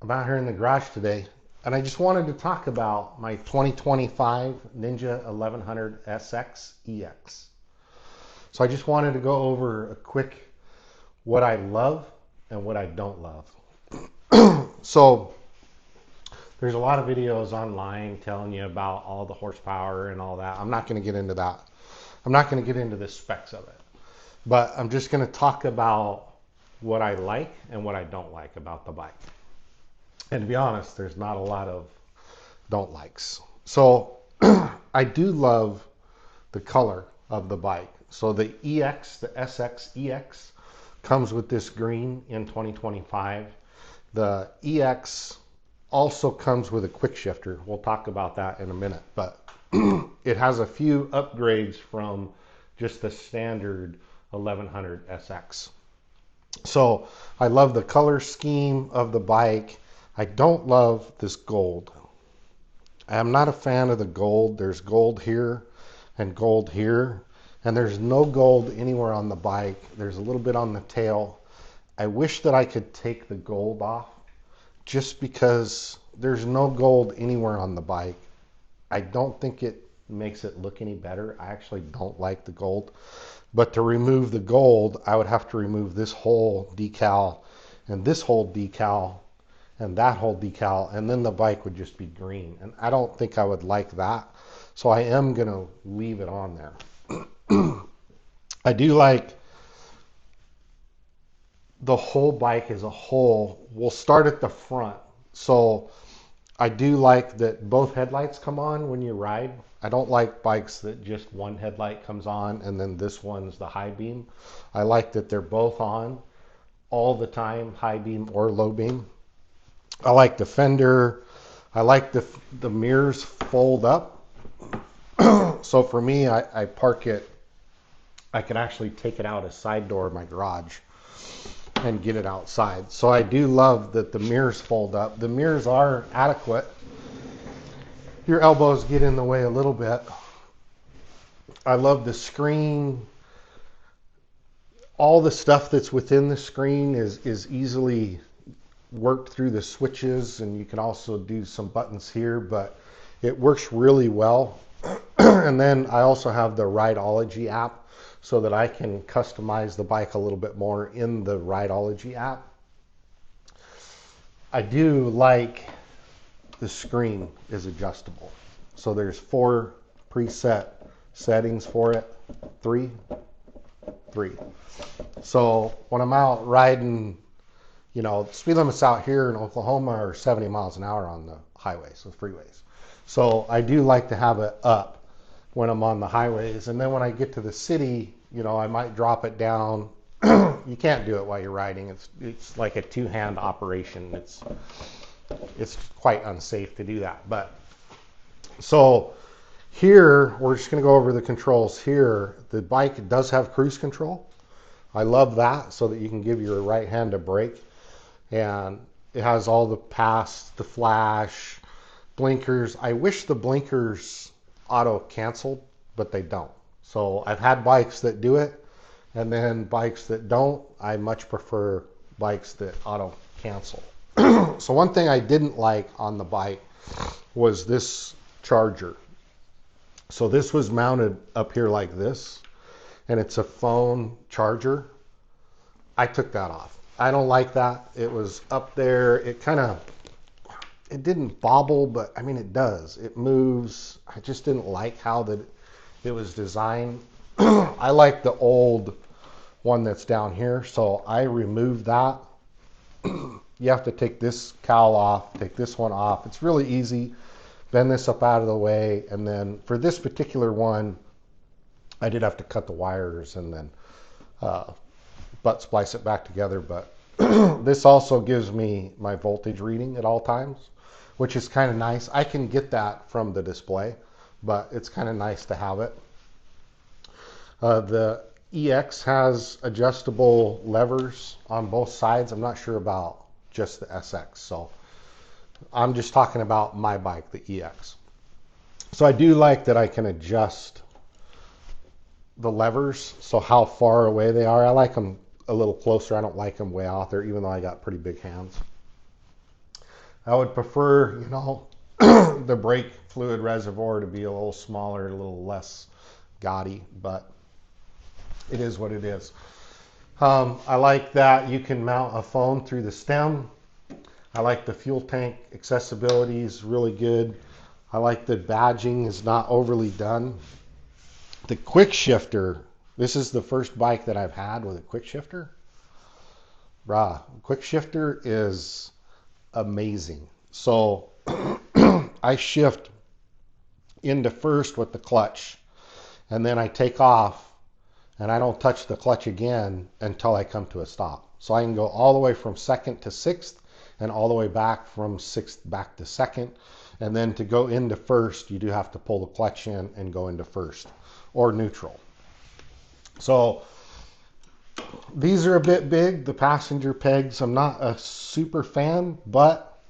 I'm out here in the garage today, and I just wanted to talk about my 2025 Ninja 1100 SX EX. So I just wanted to go over a quick what I love and what I don't love. So there's a lot of videos online telling you about all the horsepower and all that. I'm not going to get into that. I'm not going to get into the specs of it, but I'm just going to talk about what I like and what I don't like about the bike. And to be honest, there's not a lot of don't likes. So I do love the color of the bike. So the EX, the SX EX, comes with this green in 2025. The EX also comes with a quick shifter. We'll talk about that in a minute, but it has a few upgrades from just the standard 1100 SX. So I love the color scheme of the bike. I don't love this gold. I'm not a fan of the gold. There's gold here and gold here, and there's no gold anywhere on the bike. There's a little bit on the tail. I wish that I could take the gold off just because there's no gold anywhere on the bike. I don't think it makes it look any better. I actually don't like the gold. But to remove the gold, I would have to remove this whole decal and this whole decal and that whole decal, and then the bike would just be green. And I don't think I would like that. So I am going to leave it on there. I do like the whole bike as a whole. We'll start at the front. So I do like that both headlights come on when you ride. I don't like bikes that just one headlight comes on and then this one's the high beam. I like that they're both on all the time, high beam or low beam. I like the fender. I like the mirrors fold up. So for me, I park it. I can actually take it out a side door of my garage and get it outside. So I do love that the mirrors fold up. The mirrors are adequate. Your elbows get in the way a little bit. I love the screen. All the stuff that's within the screen is easily worked through the switches, and you can also do some buttons here, but it works really well. And then I also have the Rideology app so that I can customize the bike a little bit more in the Rideology app. I do like the screen is adjustable. So there's 4 preset settings for it. 3. So when I'm out riding, you know, speed limits out here in Oklahoma are 70 miles an hour on the highways, so freeways. So I do like to have it up when I'm on the highways. And then when I get to the city, you know, I might drop it down. You can't do it while you're riding. It's like a two-hand operation. It's quite unsafe to do that. But so here, we're just going to go over the controls here. The bike does have cruise control. I love that, so that you can give your right hand a brake. And it has all the pass, the flash, blinkers. I wish the blinkers auto canceled, but they don't. So I've had bikes that do it, and then bikes that don't. I much prefer bikes that auto cancel. So one thing I didn't like on the bike was this charger. So this was mounted up here like this, and it's a phone charger. I took that off. I don't like that. It was up there. It didn't bobble, but I mean, it does. It moves. I just didn't like how that it was designed. I like the old one that's down here, so I removed that. You have to take this cowl off, take this one off. It's really easy. Bend this up out of the way, and then for this particular one, I did have to cut the wires and then butt splice it back together. But this also gives me my voltage reading at all times, which is kind of nice. I can get that from the display, but it's kind of nice to have it. The EX has adjustable levers on both sides. I'm not sure about just the SX, so I'm just talking about my bike, the EX. So I do like that I can adjust the levers, so how far away they are. I like them a little closer. I don't like them way out there, even though I got pretty big hands. I would prefer, the brake fluid reservoir to be a little smaller, a little less gaudy, but it is what it is. I like that you can mount a phone through the stem. I like the fuel tank accessibility is really good. I like the badging is not overly done. The quick shifter, this is the first bike that I've had with a quick shifter. Quick shifter is amazing. So I shift into first with the clutch, and then I take off, and I don't touch the clutch again until I come to a stop. So I can go all the way from second to sixth, and all the way back from sixth back to second. And then to go into first, you do have to pull the clutch in and go into first or neutral. So these are a bit big, the passenger pegs. I'm not a super fan, but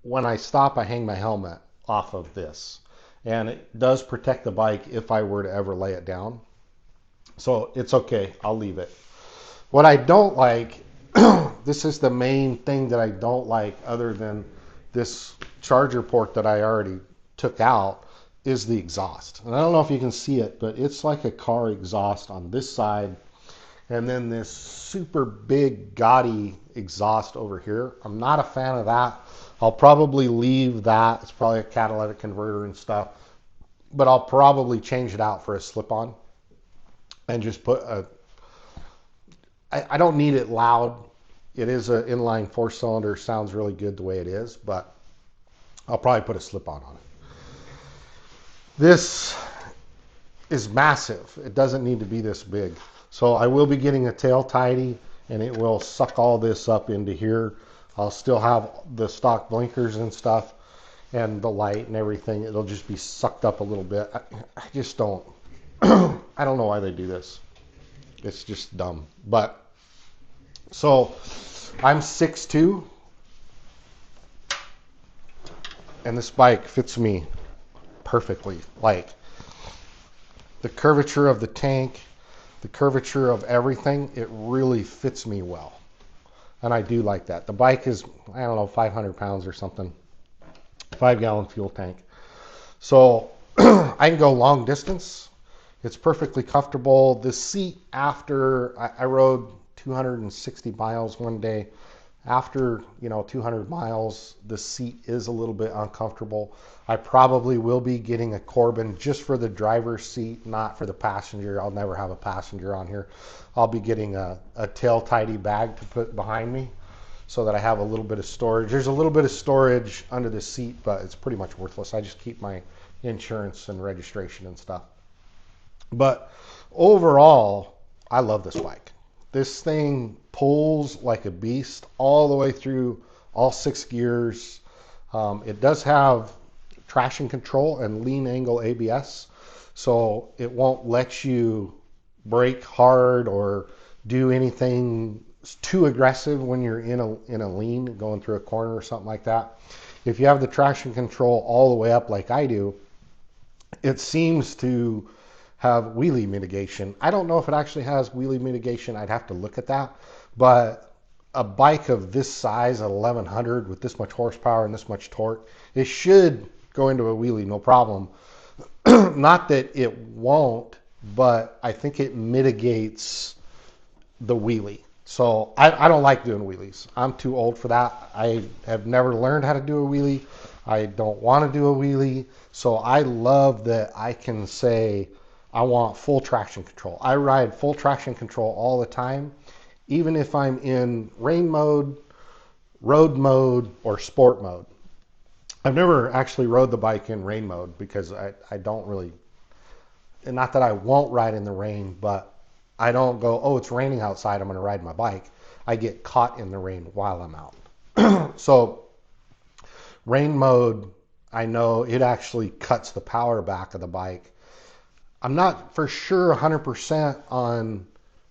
when I stop, I hang my helmet off of this. And it does protect the bike if I were to ever lay it down. So it's okay, I'll leave it. What I don't like, this is the main thing that I don't like other than this charger port that I already took out, is the exhaust. And I don't know if you can see it, but it's like a car exhaust on this side, and then this super big gaudy exhaust over here. I'm not a fan of that. I'll probably leave that. It's probably a catalytic converter and stuff, but I'll probably change it out for a slip-on and just put a, I don't need it loud. It is an inline 4-cylinder, sounds really good the way it is, but I'll probably put a slip-on on it. This is massive. It doesn't need to be this big. So I will be getting a tail tidy, and it will suck all this up into here. I'll still have the stock blinkers and stuff and the light and everything. It'll just be sucked up a little bit. I just don't, I don't know why they do this. It's just dumb. But, so I'm 6'2", and this bike fits me perfectly. Like, the curvature of the tank, the curvature of everything, it really fits me well. And I do like that. The bike is, I don't know, 500 pounds or something. 5-gallon fuel tank. So I can go long distance. It's perfectly comfortable. The seat, after I rode 260 miles one day, after 200 miles, the seat is a little bit uncomfortable. I probably will be getting a Corbin just for the driver's seat, not for the passenger. I'll never have a passenger on here. I'll be getting a tail tidy bag to put behind me so that I have a little bit of storage. There's a little bit of storage under the seat, but it's pretty much worthless. I just keep my insurance and registration and stuff. But overall, I love this bike. This thing pulls like a beast all the way through all 6 gears. It does have traction control and lean angle ABS, so it won't let you brake hard or do anything too aggressive when you're in a lean, going through a corner or something like that. If you have the traction control all the way up like I do, it seems to have wheelie mitigation. I don't know if it actually has wheelie mitigation. I'd have to look at that. But a bike of this size at 1100 with this much horsepower and this much torque, it should go into a wheelie no problem. Not that it won't, but I think it mitigates the wheelie. So I don't like doing wheelies. I'm too old for that. I have never learned how to do a wheelie. I don't want to do a wheelie. So I love that I can say, I want full traction control. I ride full traction control all the time, even if I'm in rain mode, road mode, or sport mode. I've never actually rode the bike in rain mode because I don't really, and not that I won't ride in the rain, but I don't go, oh, it's raining outside, I'm going to ride my bike. I get caught in the rain while I'm out. So rain mode, I know it actually cuts the power back of the bike. I'm not for sure 100% on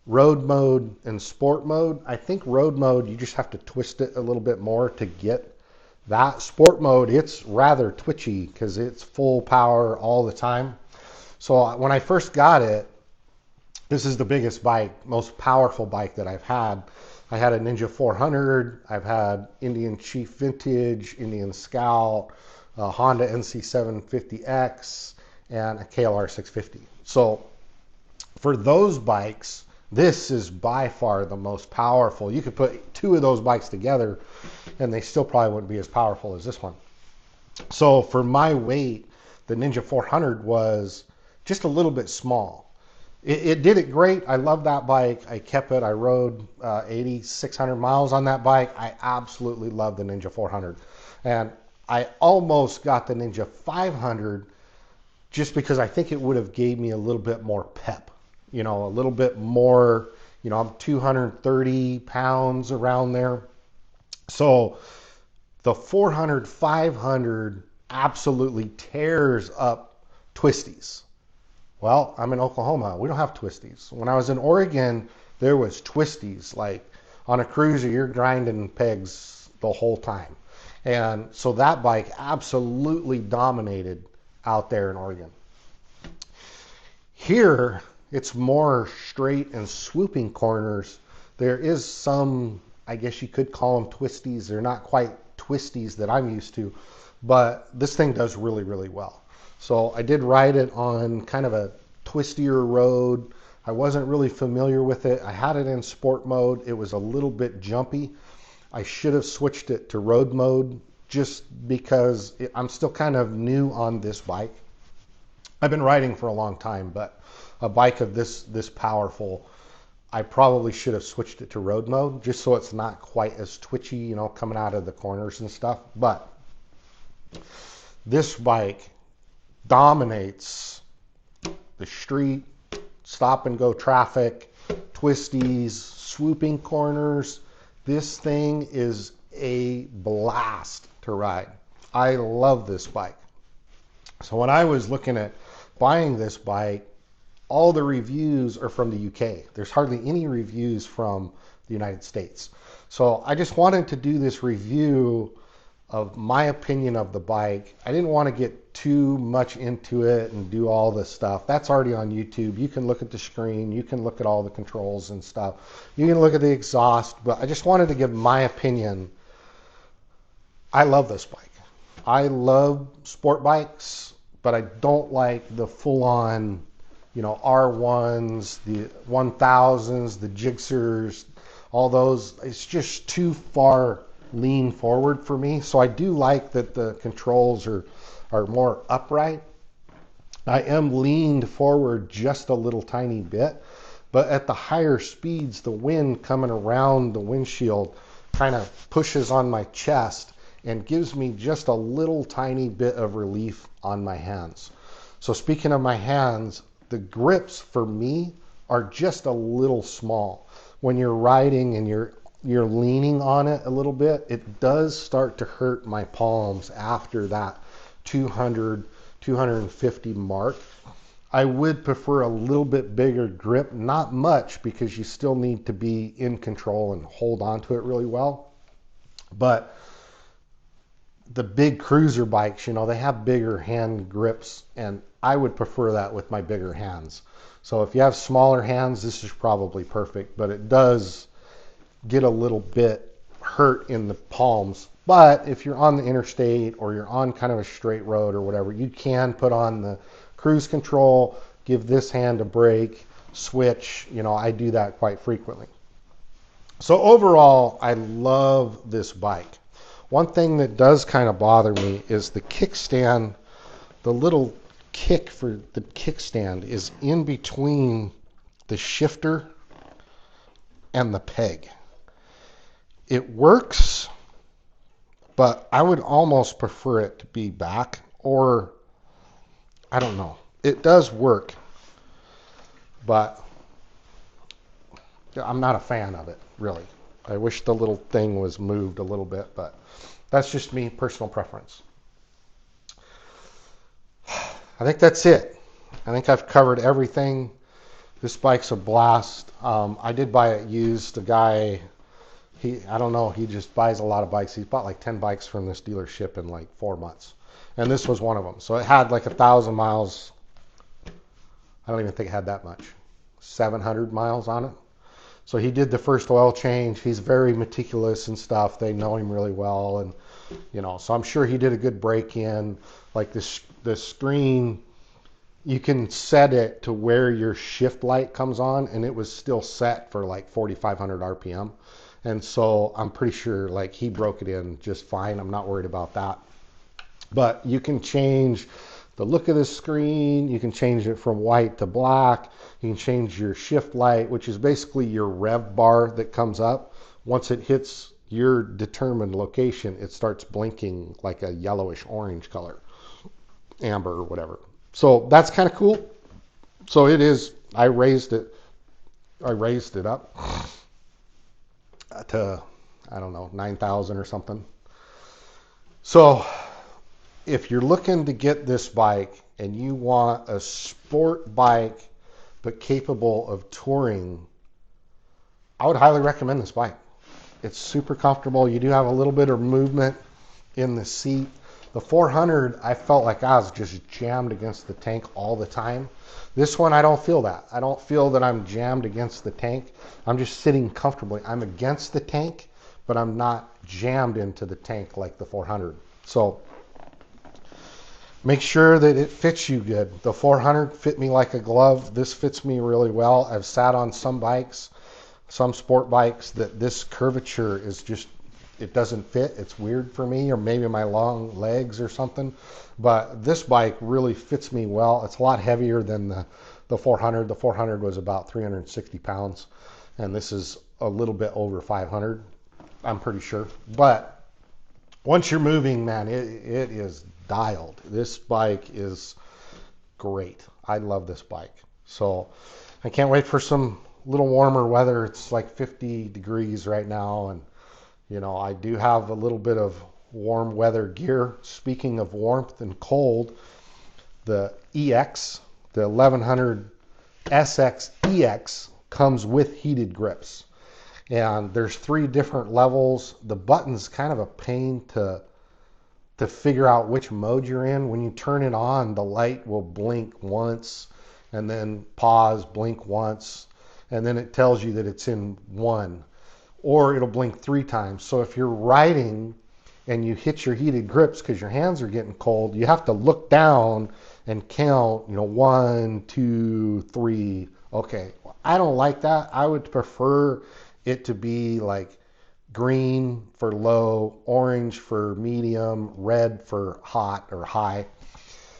road mode and sport mode. I think road mode, you just have to twist it a little bit more to get that. Sport mode, it's rather twitchy because it's full power all the time. So when I first got it, this is the biggest bike, most powerful bike that I've had. I had a Ninja 400. I've had Indian Chief Vintage, Indian Scout, Honda NC750X, and a KLR 650. So for those bikes, this is by far the most powerful. You could put two of those bikes together and they still probably wouldn't be as powerful as this one. So for my weight, the Ninja 400 was just a little bit small. It did it great. I love that bike. I kept it. I rode 8,600 miles on that bike. I absolutely love the Ninja 400. And I almost got the Ninja 500 just because I think it would have gave me a little bit more pep. You know, a little bit more, you know, I'm 230 pounds around there. So the 400, 500 absolutely tears up twisties. Well, I'm in Oklahoma. We don't have twisties. When I was in Oregon, there was twisties. Like on a cruiser, you're grinding pegs the whole time. And so that bike absolutely dominated out there in Oregon. Here, it's more straight and swooping corners. There is some, I guess you could call them twisties. They're not quite twisties that I'm used to, but this thing does really, really well. So I did ride it on kind of a twistier road. I wasn't really familiar with it. I had it in sport mode. It was a little bit jumpy. I should have switched it to road mode just because I'm still kind of new on this bike. I've been riding for a long time, but a bike of this powerful, I probably should have switched it to road mode just so it's not quite as twitchy, you know, coming out of the corners and stuff. But this bike dominates the street, stop and go traffic, twisties, swooping corners. This thing is a blast to ride. I love this bike. So when I was looking at buying this bike, all the reviews are from the UK. There's hardly any reviews from the United States. So I just wanted to do this review of my opinion of the bike. I didn't want to get too much into it and do all this stuff. That's already on YouTube. You can look at the screen. You can look at all the controls and stuff. You can look at the exhaust, but I just wanted to give my opinion. I love this bike. I love sport bikes, but I don't like the full-on, you know, R1s, the 1000s, the Gixxers, all those. It's just too far lean forward for me. So I do like that the controls are more upright. I am leaned forward just a little tiny bit, but at the higher speeds, the wind coming around the windshield kind of pushes on my chest and gives me just a little tiny bit of relief on my hands. So speaking of my hands, the grips for me are just a little small. When you're riding and you're leaning on it a little bit, it does start to hurt my palms after that 200, 250 mark. I would prefer a little bit bigger grip, not much because you still need to be in control and hold on to it really well. But the big cruiser bikes, you know, they have bigger hand grips, and I would prefer that with my bigger hands. So if you have smaller hands, this is probably perfect, but it does get a little bit hurt in the palms. But if you're on the interstate or you're on kind of a straight road or whatever, you can put on the cruise control, give this hand a break, switch. You know, I do that quite frequently. So overall, I love this bike. One thing that does kind of bother me is the kickstand. The little kick for the kickstand is in between the shifter and the peg. It works, but I would almost prefer it to be back, or I don't know. It does work, but I'm not a fan of it, really. I wish the little thing was moved a little bit, but that's just me, personal preference. I think that's it. I think I've covered everything. This bike's a blast. I did buy it used. The guy, I don't know, he just buys a lot of bikes. He's bought like 10 bikes from this dealership in like 4 months. And this was one of them. So it had like 1,000 miles. I don't even think it had that much. 700 miles on it. So he did the first oil change. He's very meticulous and stuff. They know him really well, and so I'm sure he did a good break in. Like the screen, you can set it to where your shift light comes on, and it was still set for like 4,500 RPM. And so I'm pretty sure like he broke it in just fine. I'm not worried about that. But you can change the look of the screen. You can change it from white to black. You can change your shift light, which is basically your rev bar that comes up. Once it hits your determined location, it starts blinking like a yellowish orange color, amber or whatever. So that's kind of cool. So it is, I raised it up to, I don't know, 9,000 or something. So if you're looking to get this bike and you want a sport bike but capable of touring, I would highly recommend this bike. It's super comfortable. You do have a little bit of movement in the seat. The 400, I felt like I was just jammed against the tank all the time. This one, I don't feel that. I don't feel that I'm jammed against the tank. I'm just sitting comfortably. I'm against the tank, but I'm not jammed into the tank like the 400. So make sure that it fits you good. The 400 fit me like a glove. This fits me really well. I've sat on some bikes, some sport bikes, that this curvature is just, it doesn't fit. It's weird for me, or maybe my long legs or something. But this bike really fits me well. It's a lot heavier than the 400. The 400 was about 360 pounds, and this is a little bit over 500, I'm pretty sure. But once you're moving, man, it is dialed. This bike is great. I love this bike. So I can't wait for some little warmer weather. It's like 50 degrees right now, and I do have a little bit of warm weather gear. Speaking of warmth and cold, the EX, the 1100 SX EX comes with heated grips. And there's 3 different levels. The button's kind of a pain to figure out which mode you're in. When you turn it on, the light will blink once and then pause, blink once, and then it tells you that it's in 1. Or it'll blink 3 times. So if you're riding and you hit your heated grips because your hands are getting cold, you have to look down and count, 1, 2, 3. Okay, I don't like that. I would prefer it to be like green for low, orange for medium, red for hot or high.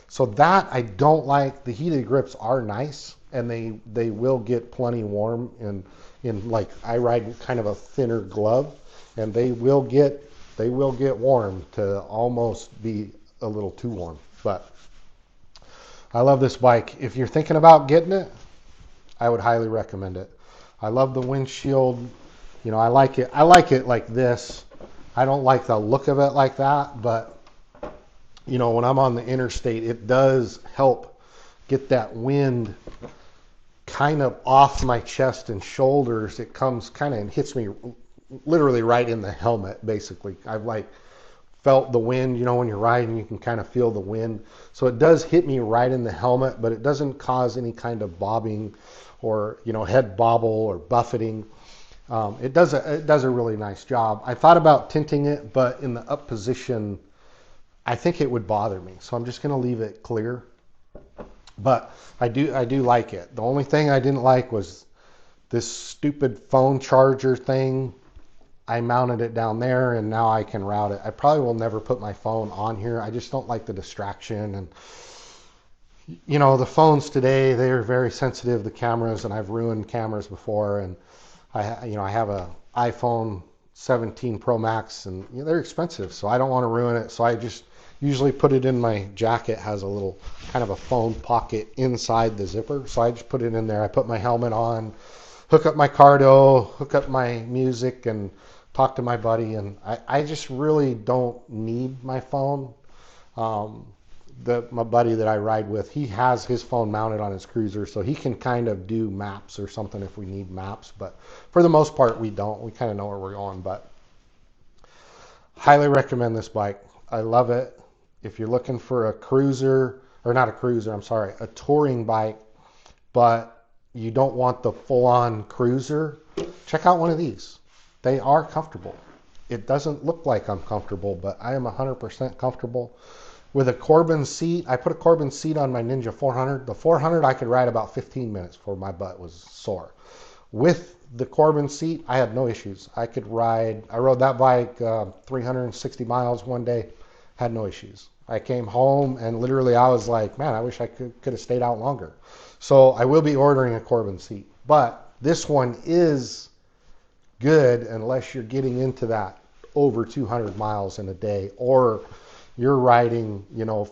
So that I don't like. The heated grips are nice, and they will get plenty warm. And in like, I ride kind of a thinner glove, and they will get warm to almost be a little too warm. But I love this bike. If you're thinking about getting it, I would highly recommend it. I love the windshield. I like it like this. I don't like the look of it like that, but when I'm on the interstate, it does help get that wind kind of off my chest and shoulders. It comes kind of and hits me literally right in the helmet, basically. I've like felt the wind, when you're riding, you can kind of feel the wind. So it does hit me right in the helmet, but it doesn't cause any kind of bobbing or, head bobble or buffeting. It does a really nice job. I thought about tinting it, but in the up position, I think it would bother me. So I'm just going to leave it clear. But I do like it. The only thing I didn't like was this stupid phone charger thing. I mounted it down there, and now I can route it. I probably will never put my phone on here. I just don't like the distraction. And the phones today, they are very sensitive, the cameras, and I've ruined cameras before. And I have a iPhone 17 Pro Max, and they're expensive, so I don't want to ruin it. So I just usually put it in my jacket. It has a little kind of a phone pocket inside the zipper, so I just put it in there. I put my helmet on, hook up my cardo, hook up my music, and talk to my buddy. And I just really don't need my phone. My buddy that I ride with, he has his phone mounted on his cruiser, so he can kind of do maps or something if we need maps. But for the most part, we don't. We kind of know where we're going. But highly recommend this bike. I love it. If you're looking for a cruiser, or not a cruiser, I'm sorry, a touring bike, but you don't want the full-on cruiser, check out one of these. They are comfortable. It doesn't look like I'm comfortable, but I am 100% comfortable. With a Corbin seat, I put a Corbin seat on my Ninja 400. The 400 I could ride about 15 minutes before my butt was sore. With the Corbin seat, I had no issues. I rode that bike 360 miles one day, had no issues. I came home and literally I was like, man, I wish I could have stayed out longer. So I will be ordering a Corbin seat. But this one is good unless you're getting into that over 200 miles in a day, or you're riding,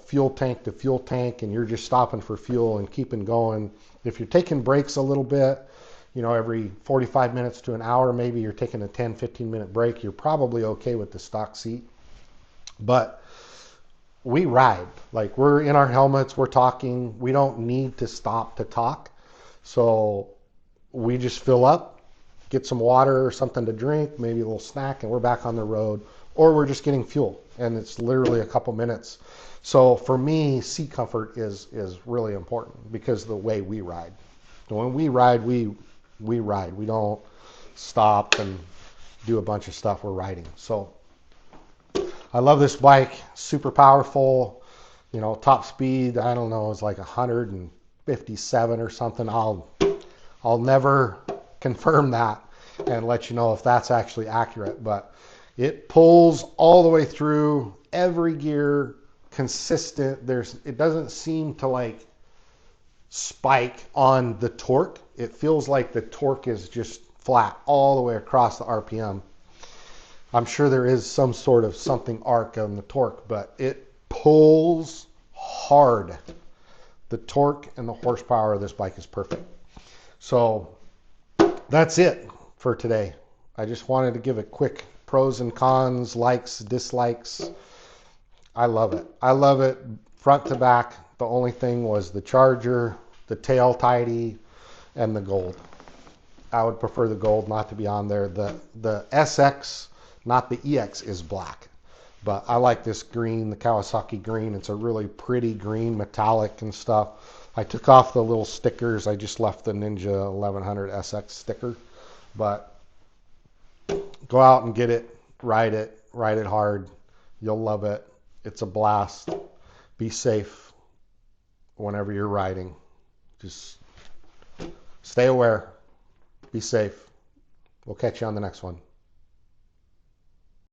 fuel tank to fuel tank and you're just stopping for fuel and keeping going. If you're taking breaks a little bit, every 45 minutes to an hour, maybe you're taking a 10, 15 minute break, you're probably okay with the stock seat. But we ride, like we're in our helmets, we're talking, we don't need to stop to talk. So we just fill up, get some water or something to drink, maybe a little snack, and we're back on the road, or we're just getting fuel, and it's literally a couple minutes. So for me, seat comfort is really important because of the way we ride. When we ride, we ride. We don't stop and do a bunch of stuff. We're riding. So I love this bike. Super powerful. Top speed, I don't know, it's like 157 or something. I'll never confirm that and let you know if that's actually accurate, but it pulls all the way through every gear, consistent. It doesn't seem to like spike on the torque. It feels like the torque is just flat all the way across the RPM. I'm sure there is some sort of something arc on the torque, but it pulls hard. The torque and the horsepower of this bike is perfect. So that's it for today. I just wanted to give a quick pros and cons, likes, dislikes. I love it. I love it front to back. The only thing was the charger, the tail tidy, and the gold. I would prefer the gold not to be on there. The SX, not the EX, is black. But I like this green, the Kawasaki green. It's a really pretty green, metallic and stuff. I took off the little stickers. I just left the Ninja 1100 SX sticker. But go out and get it, ride it hard. You'll love it. It's a blast. Be safe whenever you're riding. Just stay aware. Be safe. We'll catch you on the next one.